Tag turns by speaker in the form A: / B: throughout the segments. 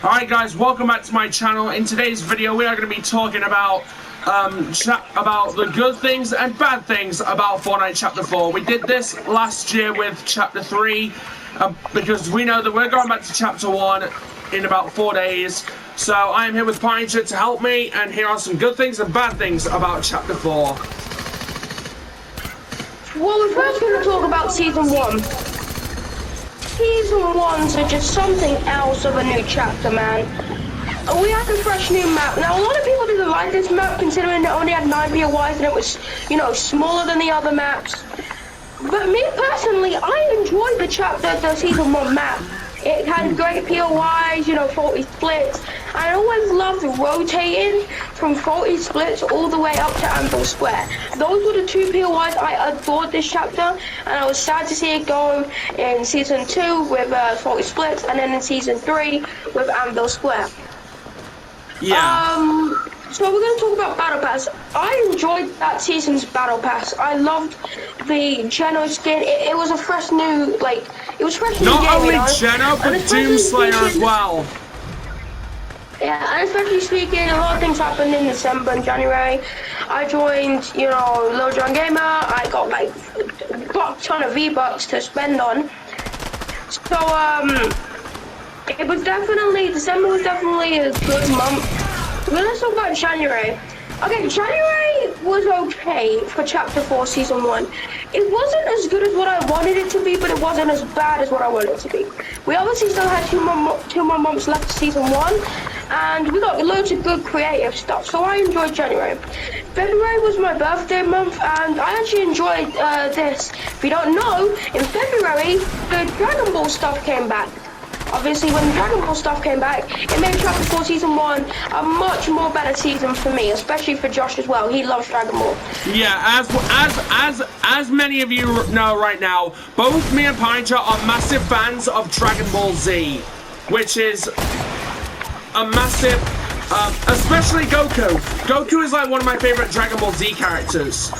A: Alright guys, welcome back to my channel. In today's video we are going to be talking about the good things and bad things about Fortnite Chapter 4. We did this last year with Chapter 3 because we know that we're going back to Chapter 1 in about 4 days. So I am here with Pinecher to help me, and here are some good things and bad things about Chapter 4.
B: Well, we're first going to talk about Season 1. Season 1's are just something else of a new chapter, man. We had a fresh new map. Now, a lot of people didn't like this map, considering it only had 9 POIs and it was, you know, smaller than the other maps. But me, personally, I enjoyed the Season 1 map. It had great POIs, you know, 40 splits. I always loved rotating from 40 splits all the way up to Anvil Square. Those were the 2 POIs I adored this chapter, and I was sad to see it go in Season 2 with 40 splits, and then in Season 3 with Anvil Square.
A: Yeah.
B: So we're going to talk about Battle Pass. I enjoyed that season's Battle Pass. I loved the Geno skin. It was a fresh new, like, it was fresh new game,
A: Not only
B: you know?
A: Geno, but Doomslayer as well.
B: Yeah, and especially speaking, a lot of things happened in December and January. I joined, you know, Lil Jon Gamer. I got like a ton of V-Bucks to spend on. So, it was definitely, December was definitely a good month. Well, let's talk about January. Okay, January was okay for Chapter 4 Season 1. It wasn't as good as what I wanted it to be, but it wasn't as bad as what I wanted it to be. We obviously still had two more months left of Season 1, and we got loads of good creative stuff, so I enjoyed January. February was my birthday month, and I actually enjoyed this. If you don't know, in February, the Dragon Ball stuff came back. Obviously, when Dragon Ball stuff came back, it made Chapter 4 Season 1 a much more better season for me, especially for Josh as well. He loves Dragon Ball.
A: Yeah, as many of you know right now, both me and Pinecher are massive fans of Dragon Ball Z, which is a massive, especially Goku. Goku is like one of my favorite Dragon Ball Z characters.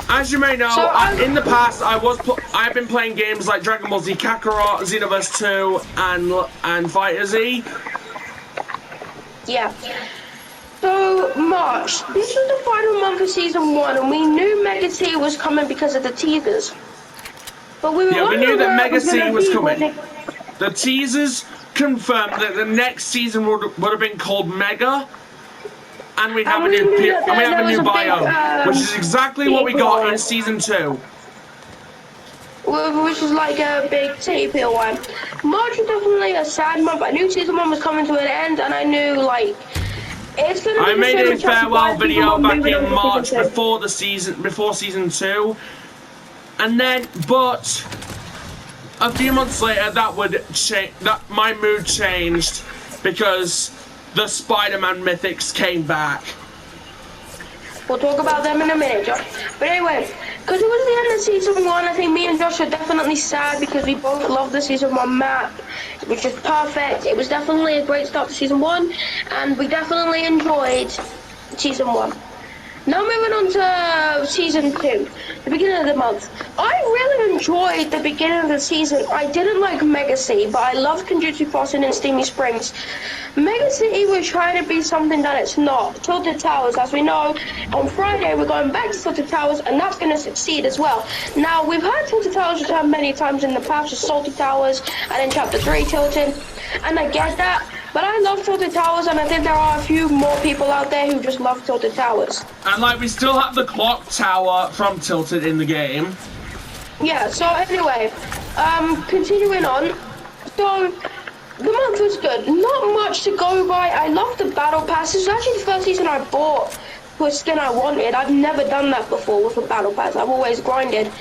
A: As you may know, so, in the past, I've been playing games like Dragon Ball Z Kakarot, Xenoverse 2, and Fighter Z.
B: Yeah. So, March. This was the final month of Season 1, and we knew Mega C was coming because of the teasers. But we
A: knew that Mega C was coming. The teasers confirmed that the next season would have been called Mega. And we have a new biome, which is exactly what we got in Season 2.
B: Which is like a big city POI. March was definitely a sad month. I knew Season 1 was coming to an end, and I knew, like, it's gonna be
A: I made a farewell video back in March before Season 2. And then, but a few months later, my mood changed because the Spider-Man mythics came back.
B: We'll talk about them in a minute, Josh. But anyway, because it was the end of Season 1, I think me and Josh are definitely sad because we both love the Season 1 map, which is perfect. It was definitely a great start to Season 1, and we definitely enjoyed Season 1. Now moving on to Season 2, the beginning of the month. I really enjoyed the beginning of the season. I didn't like Mega City, but I loved Kenjutsu Crossing and Steamy Springs. Mega City was trying to be something that it's not. Tilted Towers, as we know, on Friday we're going back to Tilted Towers, and that's going to succeed as well. Now, we've had Tilted Towers return many times in the past, with Salty Towers, and in Chapter 3 Tilted, and I get that. But I love Tilted Towers, and I think there are a few more people out there who just love Tilted Towers.
A: And like, we still have the clock tower from Tilted in the game.
B: Yeah, so anyway, continuing on. So, the month was good. Not much to go by. I love the Battle Pass. This was actually the first season I bought for a skin I wanted. I've never done that before with a Battle Pass. I've always grinded.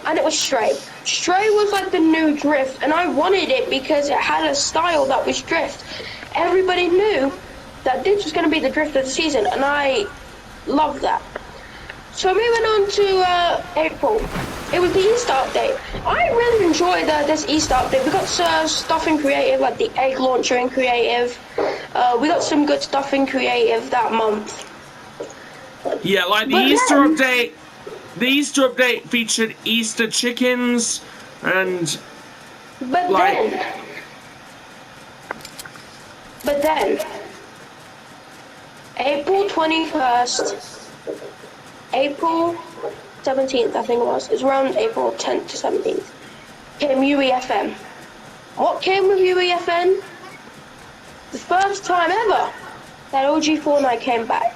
B: And it was Stray. Stray was like the new Drift, and I wanted it because it had a style that was Drift. Everybody knew that this was going to be the Drift of the season, and I loved that. So moving on to April. It was the Easter update. I really enjoyed this Easter update. We got stuff in creative, like the egg launcher in creative. We got some good stuff in creative that month.
A: Yeah, like the Easter update. The Easter update featured Easter chickens and
B: But then, April 21st, April 17th, I think it was. It's around April 10th to 17th. Came UEFN. What came with UEFN? The first time ever that OG Fortnite came back.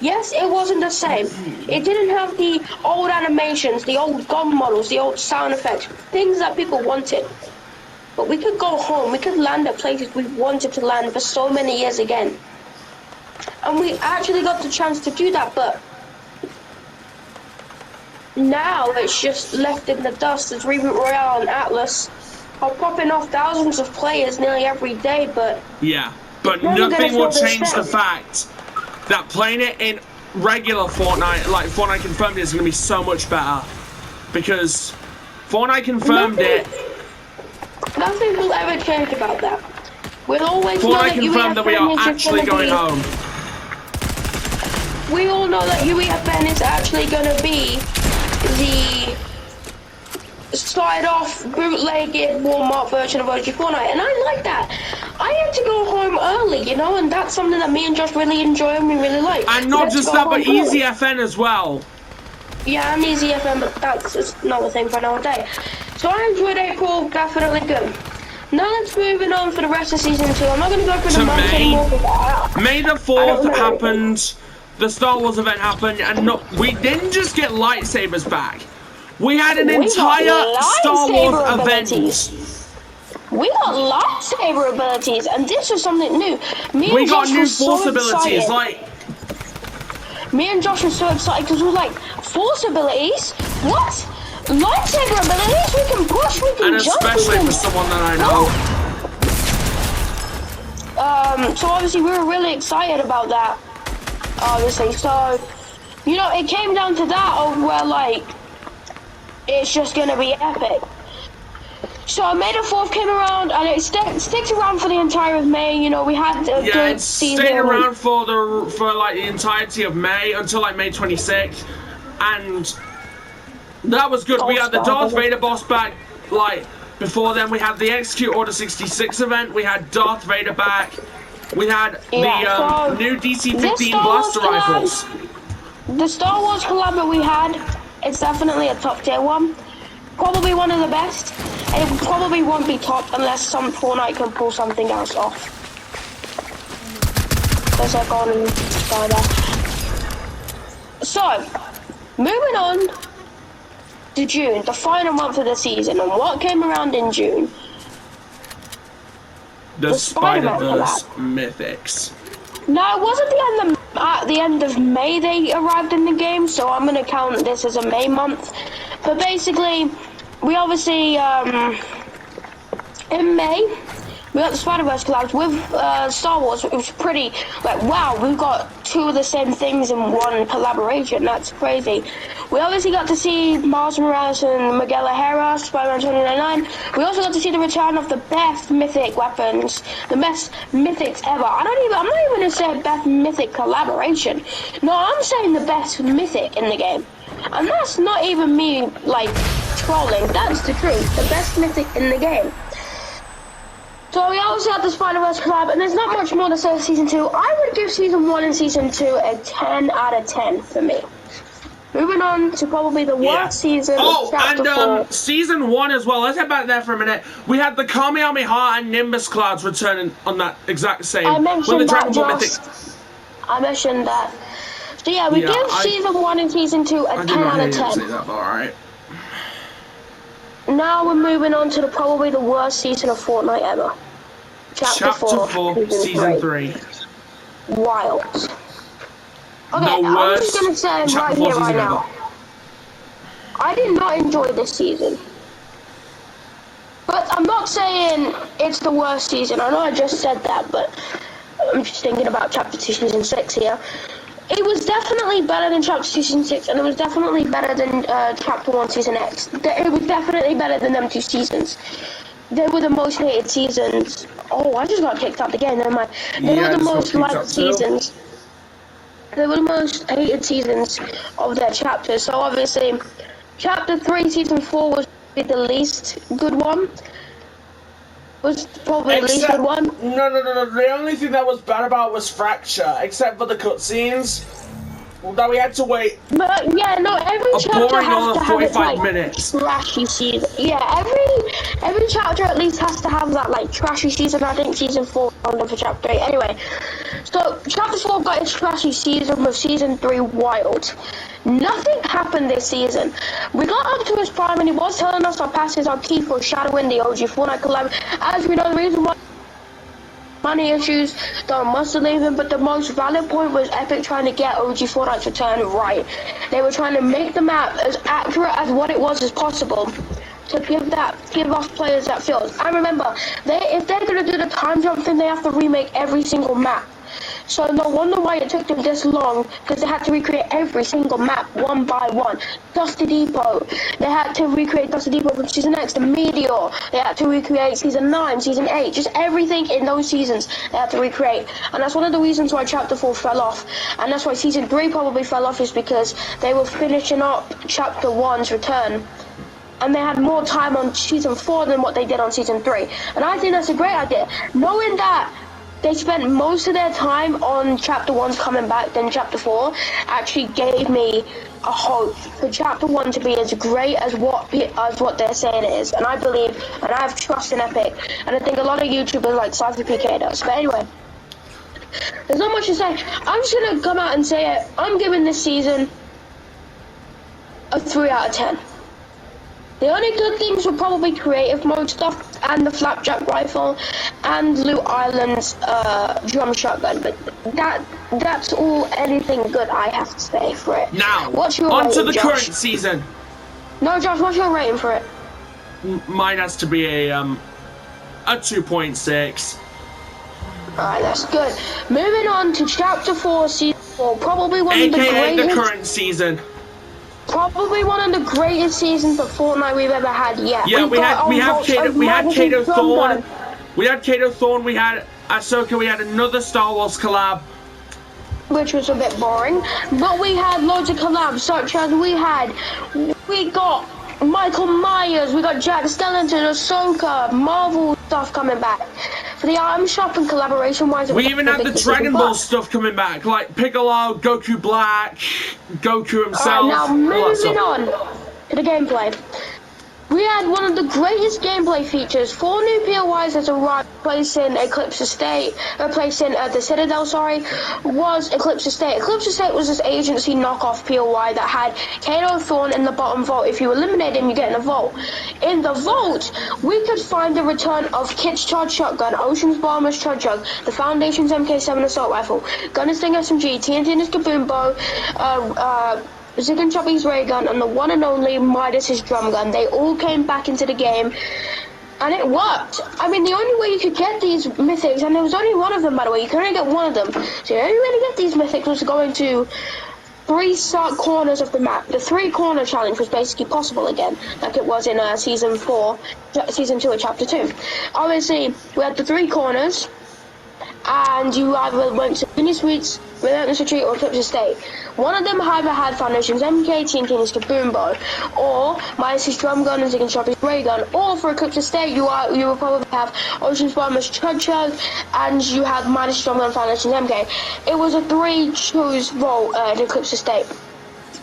B: Yes, it wasn't the same. It didn't have the old animations, the old gun models, the old sound effects, things that people wanted. But we could go home, we could land at places we wanted to land for so many years again. And we actually got the chance to do that, but now it's just left in the dust as Reboot Royale and Atlas are popping off thousands of players nearly every day, but...
A: Yeah, but nothing will change the fact that playing it in regular Fortnite, like Fortnite Confirmed, is going to be so much better. Because Fortnite Confirmed
B: Nothing will ever change about that. We'll always know that
A: Confirmed that we are actually going home.
B: We all know that UEFN is actually going to be the started off bootlegged warm-up version of OG Fortnite, and I like that. I had to go home early, you know, and that's something that me and Josh really enjoy and we really like.
A: And not just that, but Easy FN as well.
B: Yeah, I'm Easy FM, but that's just another thing for another day. So I enjoyed April, definitely good. Now let's move on for the rest of season 2. I'm not going to go for the months anymore.
A: May the 4th happened, the Star Wars event happened, and we didn't just get lightsabers back. We had an entire Star Wars event.
B: We got lightsaber abilities, and this is something new.
A: We got new Force abilities, like...
B: Me and Josh were so excited because we were like, Force abilities? What? Lightsaber abilities? We can push, we can jump.
A: And especially for someone that I know.
B: So obviously we were really excited about that. Obviously, so, you know, it came down to that of where, like, it's just gonna be epic. So May the 4th came around, and it sticks around for the entire of May. You know, we had a good season.
A: Stayed around for like the entirety of May until like May 26th, and that was good. We had the Darth Vader boss back. Like before then, we had the Execute Order 66 event. We had Darth Vader back. We had the new DC-15 blaster rifles.
B: The Star Wars collab that we had, it's definitely a top tier one. Probably one of the best. And it probably won't be top unless some Fortnite can pull something else off. There's a golden guy there. So, moving on to June, the final month of the season, and what came around in June?
A: The Spider-Verse Mythics.
B: No, it wasn't at the end of May they arrived in the game, so I'm going to count this as a May month. But basically, we obviously, in May, we got the Spider-Verse collabs with Star Wars. It was pretty, like, wow, we've got two of the same things in one collaboration. That's crazy. We obviously got to see Miles Morales and Miguel O'Hara, Spider-Man 2099. We also got to see the return of the best mythic weapons, the best mythics ever. I'm not even going to say best mythic collaboration. No, I'm saying the best mythic in the game. And that's not even me, like, trolling. That's the truth. The best mythic in the game. So we also had the Spider-Verse collab, and there's not much more to say of Season 2. I would give Season 1 and Season 2 a 10 out of 10 for me. Moving on to probably the worst season.
A: Season 1 as well. Let's head back there for a minute. We had the Kamehameha and Nimbus clouds returning on that exact same.
B: I mentioned that, Josh. I mentioned that. So yeah, we give Season 1 and Season 2 a 10 out of 10.
A: Say that, but alright.
B: Now we're moving on to probably the worst season of Fortnite ever. Chapter 4
A: Season 3.
B: Wild. Okay, I'm just gonna say right here, right now. I did not enjoy this season. But I'm not saying it's the worst season. I know I just said that, but I'm just thinking about Chapter 2 Season 6 here. It was definitely better than Chapter 2 Season 6, and it was definitely better than Chapter 1 Season X. It was definitely better than them two seasons. They were the most hated seasons. Oh, I just got kicked out the game, never mind. They were the most liked seasons. They were the most hated seasons of their chapters. So obviously, Chapter 3 Season 4 was the least good one. was probably the least good one.
A: No. The only thing that was bad about was Fracture, except for the cutscenes. That we had to wait.
B: But yeah, no, every chapter has to have its like
A: minutes.
B: trashy season. Yeah, every chapter at least has to have that like trashy season. I think season 4 on for chapter 8. Anyway, so chapter 4 got its trashy season with season 3 wild. Nothing happened this season. We got up to his prime and he was telling us our passes are key for shadowing the OG Fortnite collab. As we know, the reason why money issues don't must leave him, but the most valid point was Epic trying to get OG Fortnite to turn right. They were trying to make the map as accurate as what it was as possible to give off players that feels. I remember, if they're going to do the time jump thing, they have to remake every single map. So no wonder why it took them this long, because they had to recreate every single map one by one. Dusty Depot, they had to recreate Dusty Depot from Season X, the Meteor, they had to recreate Season 9, Season 8, just everything in those seasons they had to recreate. And that's one of the reasons why Chapter 4 fell off. And that's why Season 3 probably fell off, is because they were finishing up Chapter 1's return. And they had more time on Season 4 than what they did on Season 3. And I think that's a great idea. Knowing that they spent most of their time on Chapter 1's coming back than Chapter 4 actually gave me a hope for Chapter 1 to be as great as what they're saying it is. And I believe, and I have trust in Epic. And I think a lot of YouTubers like Cypher PK does. But anyway, there's not much to say. I'm just going to come out and say it. I'm giving this season a 3 out of 10. The only good things were probably creative mode stuff and the flapjack rifle and Loot Island's drum shotgun, but that's all anything good I have to say for it.
A: Now,
B: what's your
A: on
B: rating,
A: to the
B: Josh?
A: current season.
B: No, Josh, what's your rating for it?
A: Mine has to be a 2.6.
B: Alright, that's good. Moving on to Chapter 4, Season 4, probably one of the
A: AKA
B: greatest...
A: the current season.
B: Probably one of the greatest seasons of Fortnite we've ever had yet.
A: Yeah, we had Kato Thorn. We had Kato Thorn, we had Ahsoka, we had another Star Wars collab.
B: Which was a bit boring. But we had loads of collabs, such as we got Michael Myers, we got Jack Skellington, Ahsoka, Marvel stuff coming back. For the item shop and collaboration wise,
A: we even had the Dragon Ball stuff coming back, like Piccolo, Goku Black, Goku himself.
B: Now moving on to the gameplay. We had one of the greatest gameplay features. 4 new POIs that arrived, replacing Eclipse Estate, replacing the Citadel, was Eclipse Estate. Eclipse Estate was this agency knockoff POI that had Kato Thorn in the bottom vault. If you eliminate him, you get in the vault. In the vault, we could find the return of Kit's Charge Shotgun, Ocean's Bomber's Charge Jug, the Foundation's MK7 Assault Rifle, Gunner's Sting SMG, TNT's Kaboom Bow, Zig and Chubby's ray gun, and the one and only Midas's drum gun. They all came back into the game, and it worked. I mean, the only way you could get these mythics, and there was only one of them, by the way, you could only get one of them. So the only way to get these mythics was going to 3 corners of the map. The 3-corner challenge was basically possible again, like it was in Season 2 of Chapter 2. Obviously, we had the 3 corners, and you either went to Mini Suites, Relentless Retreat, or Eclipse Estate. One of them either had Foundation's MK, TNT's Kaboom Bow, or Midas's drum gun and Zig and Chubby's ray gun, or for Eclipse Estate you will probably have Ocean's Bomber's Chug Chug, and you had Midas's drum gun and Foundation's MK. It was a 3-choose vote at Eclipse Estate.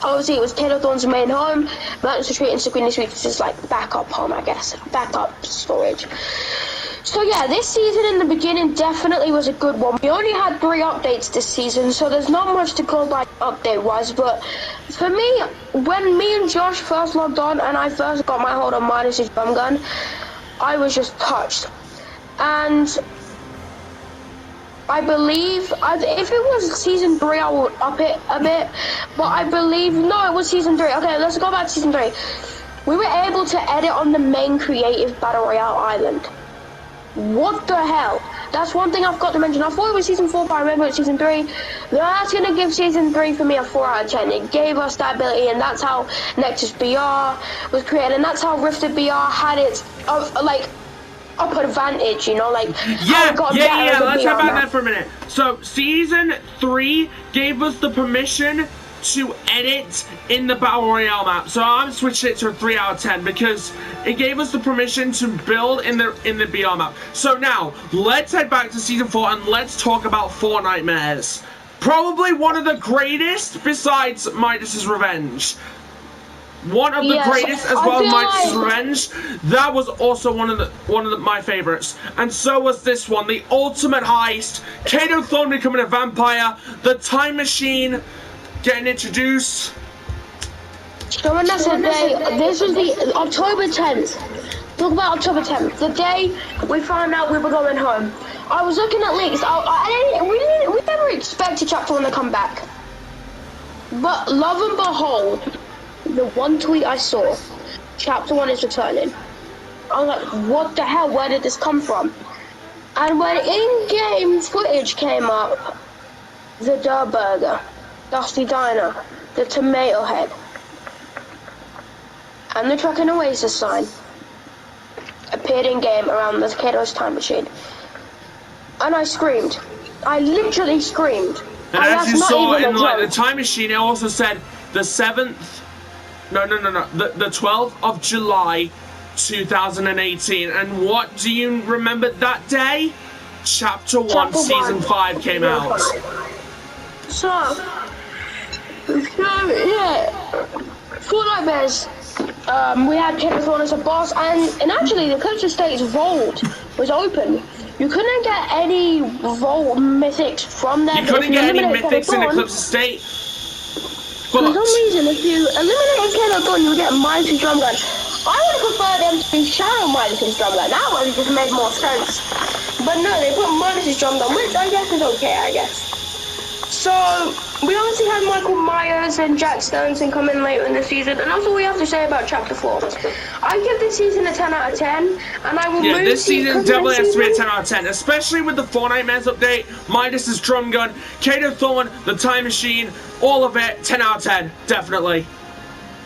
B: Obviously, it was Kato Thorn's main home, Relentless Retreat and Sequini Suite is just like backup home, I guess. Backup storage. So yeah, this season in the beginning definitely was a good one. We only had 3 updates this season, so there's not much to go by update-wise, but for me, when me and Josh first logged on and I first got my hold on Midas's drum gun, I was just touched. And I believe, if it was Season 3, I would up it a bit, but I believe, no, it was Season 3. Okay, let's go back to Season 3. We were able to edit on the main creative Battle Royale island. What the hell? That's one thing I've got to mention. I thought it was Season 4, but I remember it's Season 3. That's going to give Season 3 for me a 4 out of 10. It gave us that ability, and that's how Nexus BR was created, and that's how Rifted BR had its, up advantage, you know, like...
A: Yeah, let's talk about that for a minute. So, Season 3 gave us the permission to edit in the Battle Royale map. So I'm switching it to a 3 out of 10 because it gave us the permission to build in the BR map. So now, let's head back to Season 4 and let's talk about Fortnite Mares. Probably one of the greatest besides Midas's Revenge. One of the greatest as well as Midas's Revenge. That was also one of my favorites. And so was this one, the ultimate heist. Kato Thorne becoming a vampire. The time machine getting introduced.
B: So when that's the day, this was the October 10th. Talk about October 10th, the day we found out we were going home. I was looking at leaks. We never expected Chapter 1 to come back. But lo and behold, the one tweet I saw, Chapter 1 is returning. I was like, what the hell? Where did this come from? And when in-game footage came up, the Durr Burger, Dusty Diner, the Tomato Head, and the Truck and Oasis sign appeared in-game around the Kato's time machine. And I screamed. I literally screamed.
A: And as you saw in the time machine, it also said the 7th, the 12th of July, 2018. And what do you remember that day? Chapter 1, Season 5 came out.
B: So yeah, Fortnite Mares. We had Kato Thorne as a boss, and actually the Eclipse Estate's vault was open. You couldn't get any vault mythics from there.
A: You couldn't get any mythics in Eclipse Estate.
B: For some reason, if you eliminated Kato Thorne, you would get Midas's drum gun. I would prefer them to be Shadow Midas's drum gun. That one just made more sense. But no, they put Midas's drum gun, which I guess is okay, I guess. So, we obviously had Michael Myers and Jack Sterling come in later in the season, and that's all we have to say about Chapter 4. I give this season a 10 out of 10, and I will move
A: this season definitely has to be a 10 out of 10, especially with the Fortnite Mares update, Midas's drum gun, Kato Thorne, the time machine, all of it, 10 out of 10, definitely.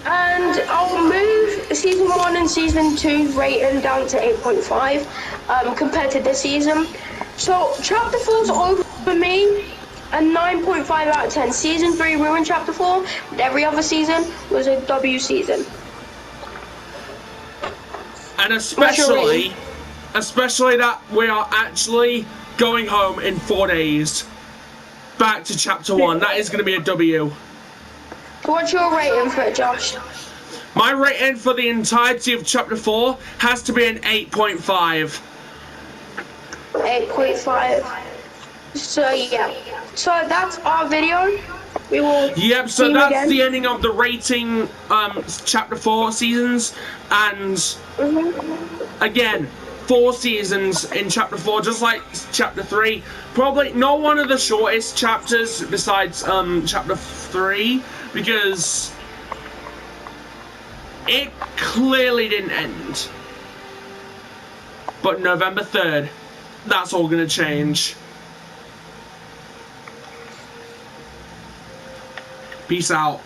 B: And I'll move Season 1 and Season 2 rating down to 8.5 compared to this season. So, Chapter 4's over for me. A 9.5 out of 10. Season 3 ruined Chapter 4, but every other season was a W season.
A: And especially that we are actually going home in 4 days. Back to Chapter 1. That is going to be a W.
B: What's your rating for it, Josh?
A: My rating for the entirety of Chapter 4 has to be an 8.5.
B: 8.5. So yeah, so that's our video. We will.
A: Yep. So that's the ending of the rating, Chapter 4 seasons, and again, 4 seasons in Chapter 4, just like Chapter 3. Probably not one of the shortest chapters besides Chapter 3, because it clearly didn't end. But November 3rd, that's all gonna change. Peace out.